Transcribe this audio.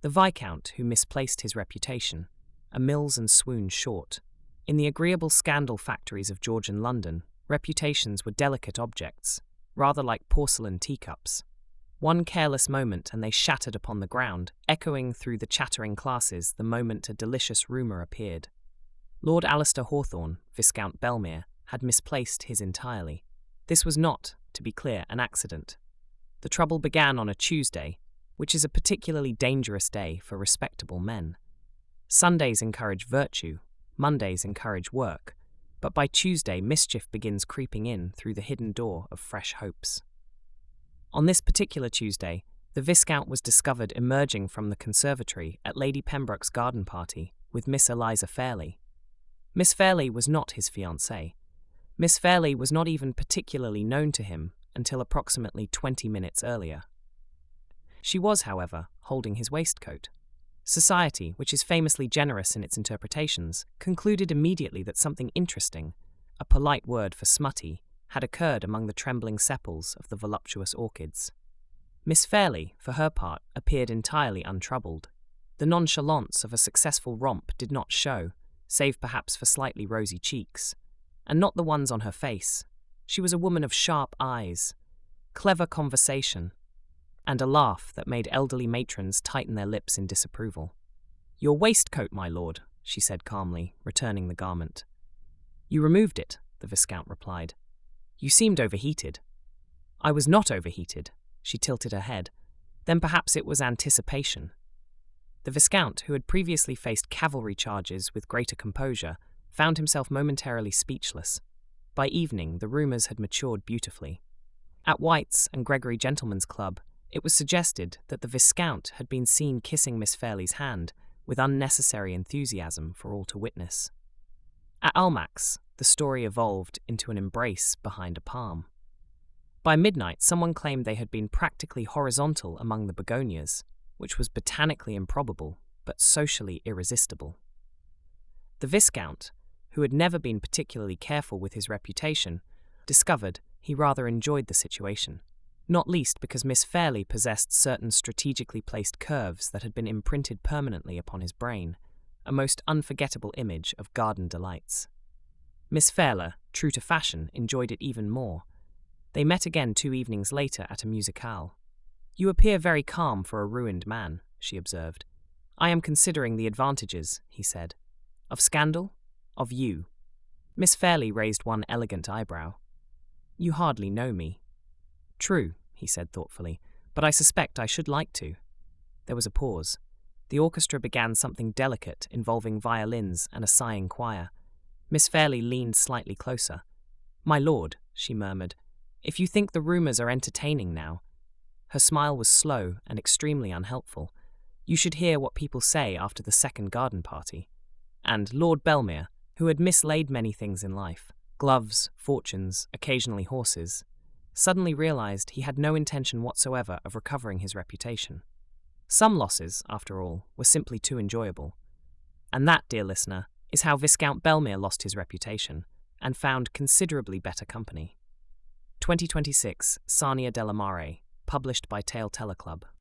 The Viscount who misplaced his reputation, a Mills and Swoon short. In the agreeable scandal factories of Georgian London, reputations were delicate objects, rather like porcelain teacups. One careless moment and they shattered upon the ground, echoing through the chattering classes the moment a delicious rumour appeared. Lord Alistair Hawthorne, Viscount Belmere, had misplaced his entirely. This was not, to be clear, an accident. The trouble began on a Tuesday, which is a particularly dangerous day for respectable men. Sundays encourage virtue, Mondays encourage work, but by Tuesday mischief begins creeping in through the hidden door of fresh hopes. On this particular Tuesday, the Viscount was discovered emerging from the conservatory at Lady Pembroke's garden party with Miss Eliza Fairley. Miss Fairley was not his fiancée. Miss Fairley was not even particularly known to him until approximately 20 minutes earlier. She was, however, holding his waistcoat. Society, which is famously generous in its interpretations, concluded immediately that something interesting, a polite word for smutty, had occurred among the trembling sepals of the voluptuous orchids. Miss Fairley, for her part, appeared entirely untroubled. The nonchalance of a successful romp did not show, save perhaps for slightly rosy cheeks, and not the ones on her face. She was a woman of sharp eyes, clever conversation, and a laugh that made elderly matrons tighten their lips in disapproval. "Your waistcoat, my lord," she said calmly, returning the garment. "You removed it," the Viscount replied. "You seemed overheated." "I was not overheated," she tilted her head. "Then perhaps it was anticipation." The Viscount, who had previously faced cavalry charges with greater composure, found himself momentarily speechless. By evening, the rumours had matured beautifully. At White's and Gregory Gentlemen's Club, it was suggested that the Viscount had been seen kissing Miss Fairley's hand with unnecessary enthusiasm for all to witness. At Almack's, the story evolved into an embrace behind a palm. By midnight, someone claimed they had been practically horizontal among the begonias, which was botanically improbable, but socially irresistible. The Viscount, who had never been particularly careful with his reputation, discovered he rather enjoyed the situation, not least because Miss Fairley possessed certain strategically placed curves that had been imprinted permanently upon his brain, a most unforgettable image of garden delights. Miss Fairley, true to fashion, enjoyed it even more. They met again 2 evenings later at a musicale. "You appear very calm for a ruined man," she observed. "I am considering the advantages," he said. "Of scandal? Of you?" Miss Fairley raised one elegant eyebrow. "You hardly know me." "True," he said thoughtfully, "but I suspect I should like to." There was a pause. The orchestra began something delicate involving violins and a sighing choir. Miss Fairley leaned slightly closer. "My lord," she murmured, "if you think the rumours are entertaining now—" Her smile was slow and extremely unhelpful. "You should hear what people say after the second garden party." And Lord Belmere, who had mislaid many things in life, gloves, fortunes, occasionally horses, suddenly realized he had no intention whatsoever of recovering his reputation. Some losses, after all, were simply too enjoyable. And that, dear listener, is how Viscount Belmere lost his reputation and found considerably better company. 2026, Sania Della Mare, published by Tale Teller Club.